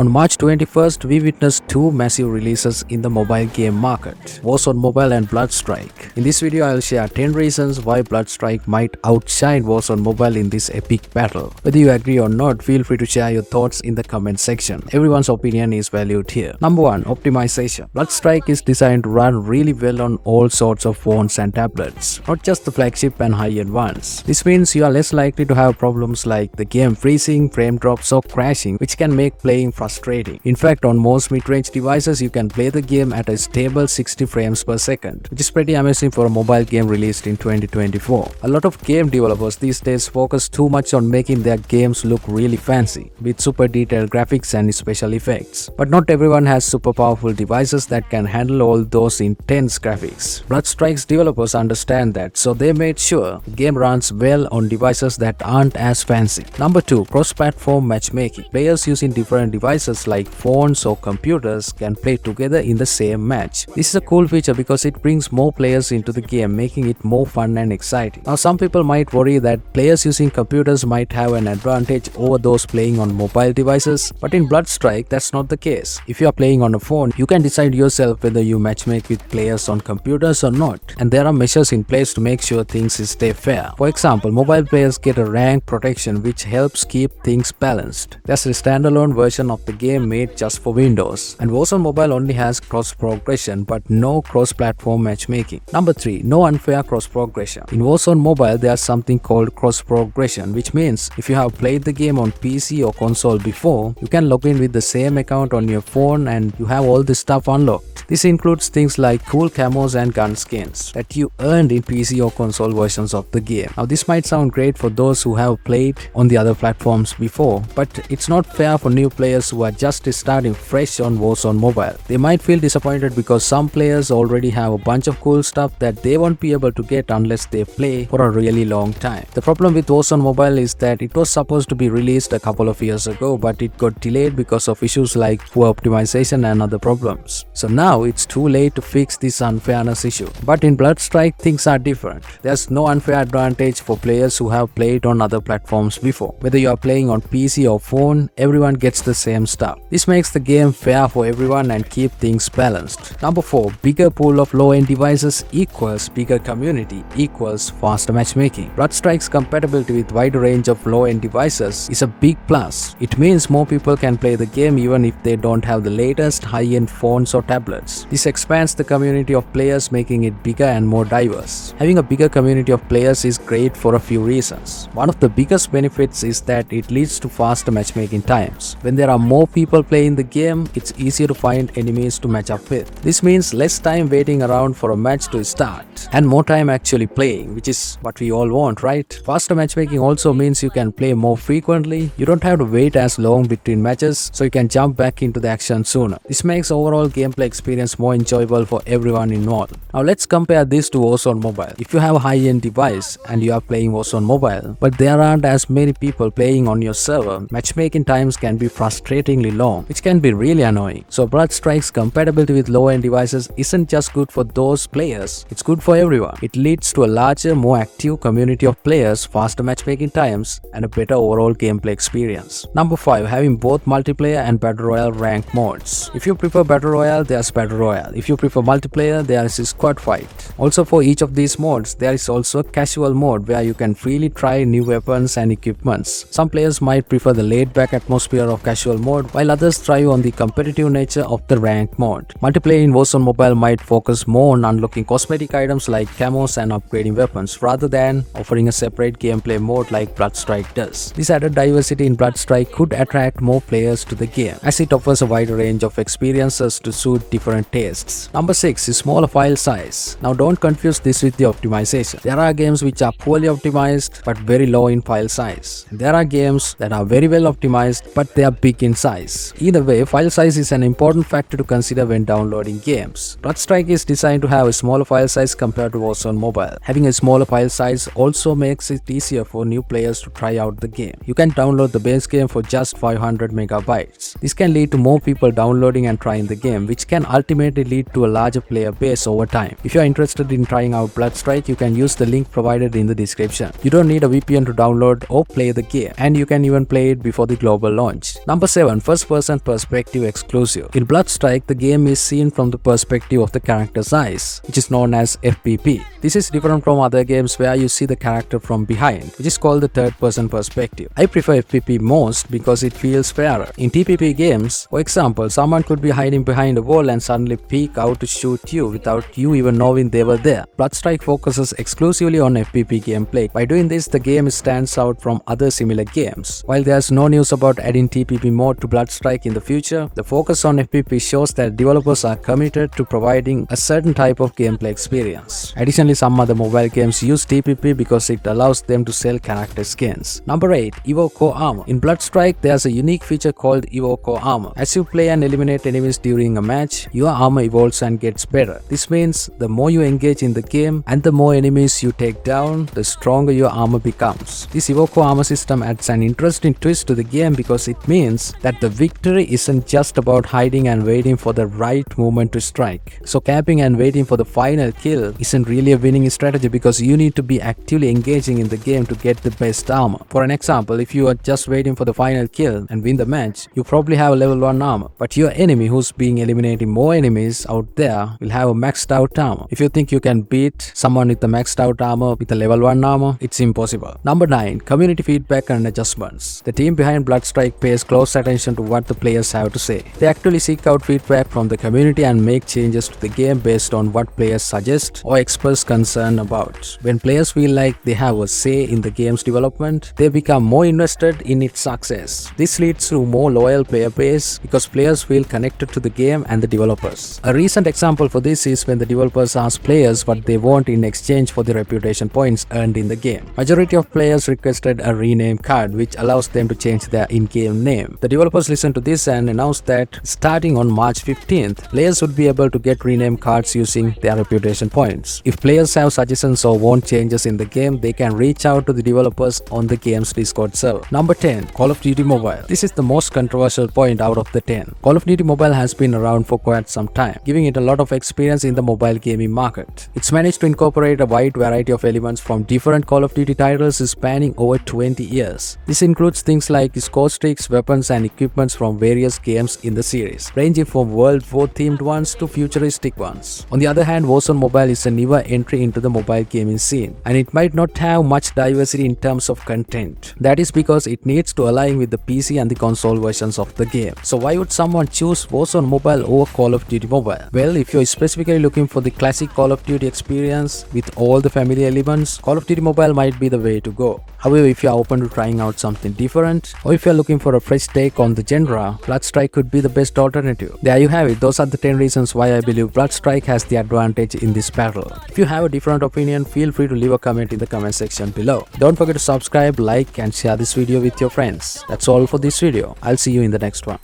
On March 21st, we witnessed two massive releases in the mobile game market, Warzone Mobile and Bloodstrike. In this video, I'll share 10 reasons why Bloodstrike might outshine Warzone Mobile in this epic battle. Whether you agree or not, feel free to share your thoughts in the comment section. Everyone's opinion is valued here. Number 1. Optimization. Bloodstrike is designed to run really well on all sorts of phones and tablets, not just the flagship and high-end ones. This means you are less likely to have problems like the game freezing, frame drops or crashing, which can make playing frustrating. In fact, on most mid-range devices, you can play the game at a stable 60 frames per second, which is pretty amazing for a mobile game released in 2024. A lot of game developers these days focus too much on making their games look really fancy, with super detailed graphics and special effects. But not everyone has super powerful devices that can handle all those intense graphics. Bloodstrike's developers understand that, so they made sure the game runs well on devices that aren't as fancy. Number 2. Cross-platform matchmaking. Players using different devices like phones or computers can play together in the same match. This is a cool feature because it brings more players into the game, making it more fun and exciting. Now, some people might worry that players using computers might have an advantage over those playing on mobile devices, but in Bloodstrike, that's not the case. If you are playing on a phone, you can decide yourself whether you matchmake with players on computers or not, and there are measures in place to make sure things stay fair. For example, mobile players get a rank protection which helps keep things balanced. There's a standalone version of the game made just for Windows, and Warzone Mobile only has cross-progression but no cross-platform matchmaking. Number 3. No unfair cross-progression. In Warzone Mobile, there's something called cross-progression, which means if you have played the game on PC or console before, you can log in with the same account on your phone and you have all this stuff unlocked. This includes things like cool camos and gun skins that you earned in PC or console versions of the game. Now, this might sound great for those who have played on the other platforms before, but it's not fair for new players who are just starting fresh on Warzone Mobile. They might feel disappointed because some players already have a bunch of cool stuff that they won't be able to get unless they play for a really long time. The problem with Warzone Mobile is that it was supposed to be released a couple of years ago, but it got delayed because of issues like poor optimization and other problems. So now it's too late to fix this unfairness issue. But in Bloodstrike, things are different. There's no unfair advantage for players who have played on other platforms before. Whether you are playing on PC or phone, everyone gets the same stuff. This makes the game fair for everyone and keep things balanced. Number 4. Bigger pool of low-end devices equals bigger community equals faster matchmaking. Bloodstrike's compatibility with wide range of low-end devices is a big plus. It means more people can play the game even if they don't have the latest high-end phones or tablets. This expands the community of players, making it bigger and more diverse. Having a bigger community of players is great for a few reasons. One of the biggest benefits is that it leads to faster matchmaking times. When there are more people playing the game, it's easier to find enemies to match up with. This means less time waiting around for a match to start and more time actually playing, which is what we all want, right? Faster matchmaking also means you can play more frequently. You don't have to wait as long between matches, so you can jump back into the action sooner. This makes overall gameplay experience more enjoyable for everyone involved. Now let's compare this to Warzone Mobile. If you have a high-end device and you are playing Warzone Mobile, but there aren't as many people playing on your server, matchmaking times can be frustratingly long, which can be really annoying. So Bloodstrike's compatibility with low-end devices isn't just good for those players, it's good for everyone. It leads to a larger, more active community of players, faster matchmaking times, and a better overall gameplay experience. Number 5. Having both multiplayer and Battle Royale ranked modes. If you prefer Battle Royale, there's Battle Royale. If you prefer multiplayer, there is a squad fight. Also, for each of these modes, there is also a casual mode where you can freely try new weapons and equipments. Some players might prefer the laid-back atmosphere of casual mode, while others thrive on the competitive nature of the ranked mode. Multiplayer in Warzone Mobile might focus more on unlocking cosmetic items like camos and upgrading weapons, rather than offering a separate gameplay mode like Bloodstrike does. This added diversity in Bloodstrike could attract more players to the game, as it offers a wider range of experiences to suit different tastes. Number 6 is smaller file size. Now don't confuse this with the optimization. There are games which are poorly optimized but very low in file size. There are games that are very well optimized but they are big in size. Either way, file size is an important factor to consider when downloading games. Bloodstrike is designed to have a smaller file size compared to Warzone Mobile. Having a smaller file size also makes it easier for new players to try out the game. You can download the base game for just 500 megabytes. This can lead to more people downloading and trying the game, which can ultimately lead to a larger player base over time. If you are interested in trying out Bloodstrike, you can use the link provided in the description. You don't need a VPN to download or play the game, and you can even play it before the global launch. Number 7. 7. First-person perspective exclusive. In Bloodstrike, the game is seen from the perspective of the character's eyes, which is known as FPP. This is different from other games where you see the character from behind, which is called the third-person perspective. I prefer FPP most because it feels fairer. In TPP games, for example, someone could be hiding behind a wall and suddenly peek out to shoot you without you even knowing they were there. Bloodstrike focuses exclusively on FPP gameplay. By doing this, the game stands out from other similar games. While there's no news about adding TPP mode to Bloodstrike in the future, the focus on FPP shows that developers are committed to providing a certain type of gameplay experience. Additionally, some other mobile games use TPP because it allows them to sell character skins. Number 8. Evo Core Armor. In Bloodstrike, there's a unique feature called Evo Core Armor. As you play and eliminate enemies during a match, your armor evolves and gets better. This means the more you engage in the game and the more enemies you take down, the stronger your armor becomes. This Evo Core Armor system adds an interesting twist to the game because it means that the victory isn't just about hiding and waiting for the right moment to strike. So camping and waiting for the final kill isn't really a winning strategy because you need to be actively engaging in the game to get the best armor. For an example, if you are just waiting for the final kill and win the match, you probably have a level 1 armor, but your enemy who's being eliminating more enemies out there will have a maxed out armor. If you think you can beat someone with the maxed out armor with a level 1 armor, it's impossible. Number 9. Community feedback and adjustments. The team behind Bloodstrike pays close attention to what the players have to say. They actually seek out feedback from the community and make changes to the game based on what players suggest or express concern about. When players feel like they have a say in the game's development, they become more invested in its success. This leads to more loyal player base because players feel connected to the game and the developers. A recent example for this is when the developers ask players what they want in exchange for the reputation points earned in the game. Majority of players requested a rename card which allows them to change their in-game name. The developers listened to this and announced that starting on March 15th, players would be able to get rename cards using their reputation points. If players have suggestions or want changes in the game, they can reach out to the developers on the game's Discord server. Number 10. Call of Duty Mobile. This is the most controversial point out of the 10. Call of Duty Mobile has been around for quite some time, giving it a lot of experience in the mobile gaming market. It's managed to incorporate a wide variety of elements from different Call of Duty titles spanning over 20 years. This includes things like score streaks, weapons and equipments from various games in the series, ranging from World War themed ones to futuristic ones. On the other hand, Warzone Mobile is a newer entry into the mobile gaming scene, and it might not have much diversity in terms of content. That is because it needs to align with the PC and the console versions of the game. So why would someone choose Warzone Mobile over Call of Duty Mobile? Well, if you're specifically looking for the classic Call of Duty experience with all the familiar elements, Call of Duty Mobile might be the way to go. However, if you're open to trying out something different, or if you're looking for a fresh take on the genre, Bloodstrike could be the best alternative. There you have it. Those are the 10 reasons why I believe Bloodstrike has the advantage in this battle. If you have a different opinion, feel free to leave a comment in the comment section below. Don't forget to subscribe, like and share this video with your friends. That's all for this video. I'll see you in the next one.